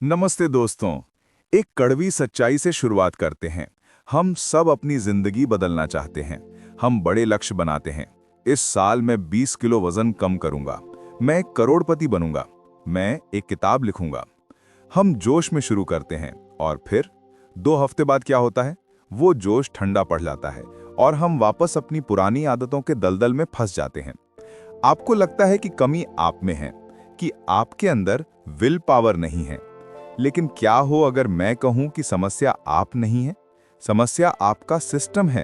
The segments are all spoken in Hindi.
नमस्ते दोस्तों। एक कड़वी सच्चाई से शुरुआत करते हैं। हम सब अपनी जिंदगी बदलना चाहते हैं। हम बड़े लक्ष्य बनाते हैं। इस साल मैं 20 किलो वजन कम करूंगा। मैं एक करोड़पति बनूंगा। मैं एक किताब लिखूंगा। हम जोश में शुरू करते हैं और फिर 2 हफ्ते बाद क्या होता है? वो जोश ठंडा पड़ जाता है और हम वापस अपनी पुरानी आदतों के दलदल में फंस जाते हैं। आपको लगता है कि कमी आप में है, कि आपके अंदर विल पावर नहीं है। लेकिन क्या हो अगर मैं कहूं कि समस्या आप नहीं है, समस्या आपका सिस्टम है।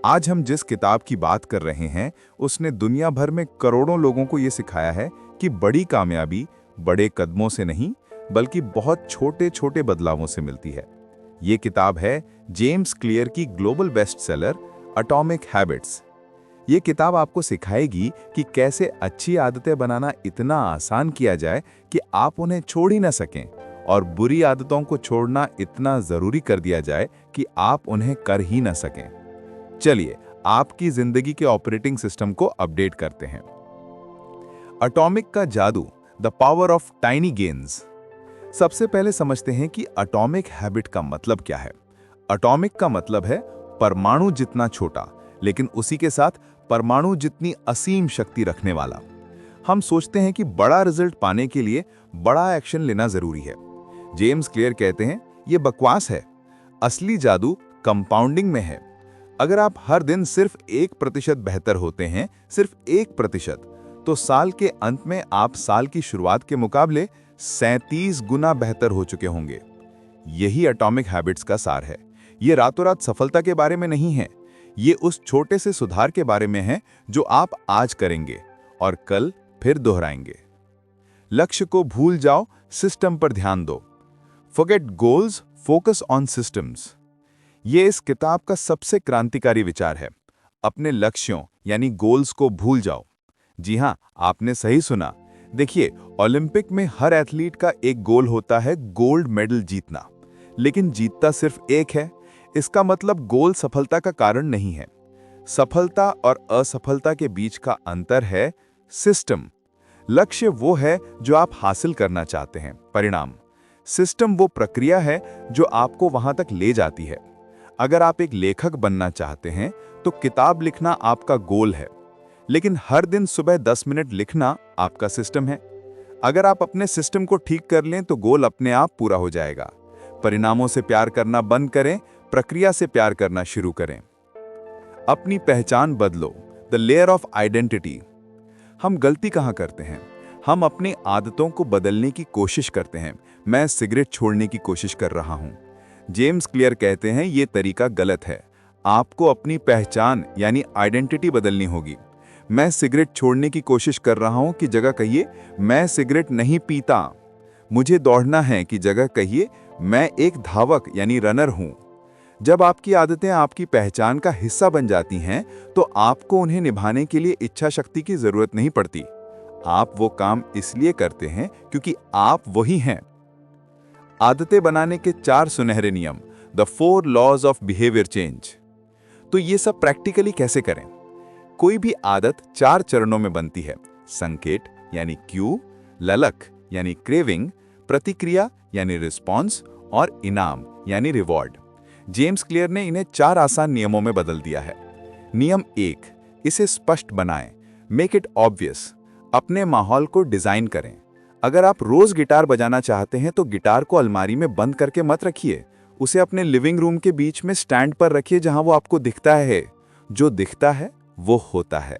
आज हम जिस किताब की बात कर रहे हैं, उसने दुनिया भर में करोड़ों लोगों को यह सिखाया है कि बड़ी कामयाबी बड़े कदमों से नहीं, बल्कि बहुत छोटे छोटे बदलावों से मिलती है। ये किताब है जेम्स क्लियर की ग्लोबल बेस्टसेलर एटॉमिक हैबिट्स। ये किताब आपको सिखाएगी कि कैसे अच्छी आदतें बनाना इतना आसान किया जाए कि आप उन्हें छोड़ ही ना सकें, और बुरी आदतों को छोड़ना इतना जरूरी कर दिया जाए कि आप उन्हें कर ही ना सकें। चलिए आपकी जिंदगी के ऑपरेटिंग सिस्टम को अपडेट करते हैं। एटॉमिक का जादू, the power of tiny gains. सबसे पहले समझते हैं कि एटॉमिक हैबिट का मतलब क्या है। एटॉमिक का मतलब है परमाणु जितना छोटा, लेकिन उसी के साथ परमाणु जितनी असीम शक्ति रखने वाला। हम सोचते हैं कि बड़ा रिजल्ट पाने के लिए बड़ा एक्शन लेना जरूरी है। जेम्स क्लियर कहते हैं यह बकवास है। असली जादू कंपाउंडिंग में है। अगर आप हर दिन सिर्फ 1% बेहतर होते हैं, सिर्फ 1%, तो साल के अंत में आप साल की शुरुआत के मुकाबले 37 गुना बेहतर हो चुके होंगे। यही एटॉमिक हैबिट्स का सार है। ये रातों रात सफलता के बारे में नहीं है। ये उस छोटे से सुधार के बारे में है जो आप आज करेंगे और कल फिर दोहराएंगे। लक्ष्य को भूल जाओ, सिस्टम पर ध्यान दो। Forget goals, focus on systems। ये इस किताब का सबसे क्रांतिकारी विचार है। अपने लक्ष्यों यानी गोल्स को भूल जाओ। जी हां, आपने सही सुना। देखिए, ओलंपिक में हर एथलीट का एक गोल होता है, गोल्ड मेडल जीतना। लेकिन जीतता सिर्फ एक है। इसका मतलब गोल सफलता का कारण नहीं है। सफलता और असफलता के बीच का अंतर है सिस्टम। लक्ष्य वो है जो आप हासिल करना चाहते हैं, परिणाम। सिस्टम वो प्रक्रिया है जो आपको वहां तक ले जाती है। अगर आप एक लेखक बनना चाहते हैं तो किताब लिखना आपका गोल है, लेकिन हर दिन सुबह 10 मिनट लिखना आपका सिस्टम है। अगर आप अपने सिस्टम को ठीक कर लें तो गोल अपने आप पूरा हो जाएगा। परिणामों से प्यार करना बंद करें, प्रक्रिया से प्यार करना शुरू करें। अपनी पहचान बदलो, द लेयर ऑफ आइडेंटिटी। हम गलती कहां करते हैं? हम अपनी आदतों को बदलने की कोशिश करते हैं। मैं सिगरेट छोड़ने की कोशिश कर रहा हूं। जेम्स क्लियर कहते हैं यह तरीका गलत है। आपको अपनी पहचान यानी आइडेंटिटी बदलनी होगी। मैं सिगरेट छोड़ने की कोशिश कर रहा हूं की जगह कहिए मैं सिगरेट नहीं पीता। मुझे दौड़ना है की जगह कहिए मैं एक धावक यानी रनर हूं। जब आपकी आदतें आपकी पहचान का हिस्सा बन जाती हैं, तो आपको उन्हें निभाने के लिए इच्छा शक्ति की जरूरत नहीं पड़ती। आप वो काम इसलिए करते हैं क्योंकि आप वही हैं। आदतें बनाने के 4 सुनहरे नियम, the 4 laws of behaviour change. तो ये सब प्रैक्टिकली कैसे करें? कोई भी आदत 4 चरणों में बनती है। संकेत यानी क्यू, ललक यानी क्रेविंग, प्रतिक्रिया यानी रिस्पॉन्स, और इनाम यानी रिवॉर्ड। जेम्स क्लियर ने इन्हें 4 आसान नियमों में बदल दिया है। नियम 1, इसे स्पष्ट बनाएं, मेक इट ऑब्वियस। अपने माहौल को डिजाइन करें। अगर आप रोज गिटार बजाना चाहते हैं तो गिटार को अलमारी में बंद करके मत रखिए। उसे अपने लिविंग रूम के बीच में स्टैंड पर रखिए जहां वो आपको दिखता है। जो दिखता है वो होता है।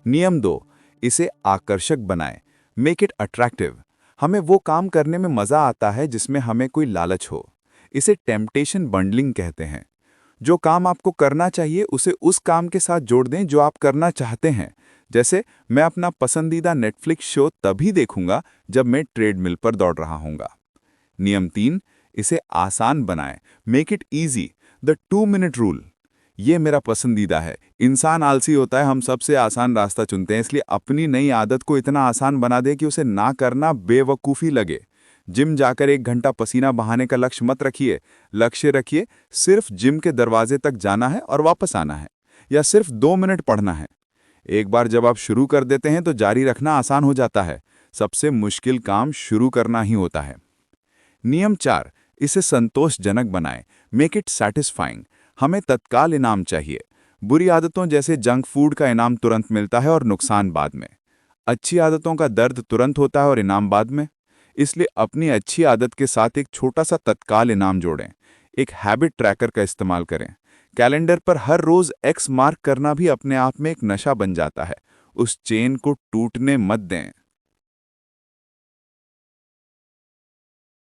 नियम 2, इसे आकर्षक बनाएं, मेक इट अट्रैक्टिव। हमें वो काम करने में मजा आता है जिसमें हमें कोई लालच हो। इसे टेम्पटेशन बंडलिंग कहते हैं। जो काम आपको करना चाहिए उसे उस काम के साथ जोड़ दें जो आप करना चाहते हैं। जैसे मैं अपना पसंदीदा नेटफ्लिक्स शो तभी देखूंगा जब मैं ट्रेडमिल पर दौड़ रहा हूंगा। नियम 3, इसे आसान बनाएं, make it easy, the 2 minute rule. ये मेरा पसंदीदा है। इंसान आलसी होता है, हम सबसे आसान रास्ता चुनते हैं, इसलिए अपनी नई आदत को इतना आसान बना दे कि उसे ना करना बेवकूफ़ी लगे। जिम जाकर 1 घंटा पसीना बहाने का लक्ष्य मत रखिए। लक्ष्य रखिए सिर्फ जिम के दरवाजे तक जाना है और वापस आना है, या सिर्फ 2 मिनट पढ़ना है। एक बार जब आप शुरू कर देते हैं तो जारी रखना आसान हो जाता है। सबसे मुश्किल काम शुरू करना ही होता है। नियम 4, इसे संतोषजनक बनाएं, मेक इट सैटिस्फाइंग। हमें तत्काल इनाम चाहिए। बुरी आदतों जैसे जंक फूड का इनाम तुरंत मिलता है और नुकसान बाद में। अच्छी आदतों का दर्द तुरंत होता है और इनाम बाद में। इसलिए अपनी अच्छी आदत के साथ एक छोटा सा तत्काल इनाम जोड़ें। एक हैबिट ट्रैकर का इस्तेमाल करें। कैलेंडर पर हर रोज एक्स मार्क करना भी अपने आप में एक नशा बन जाता है। उस चेन को टूटने मत दें।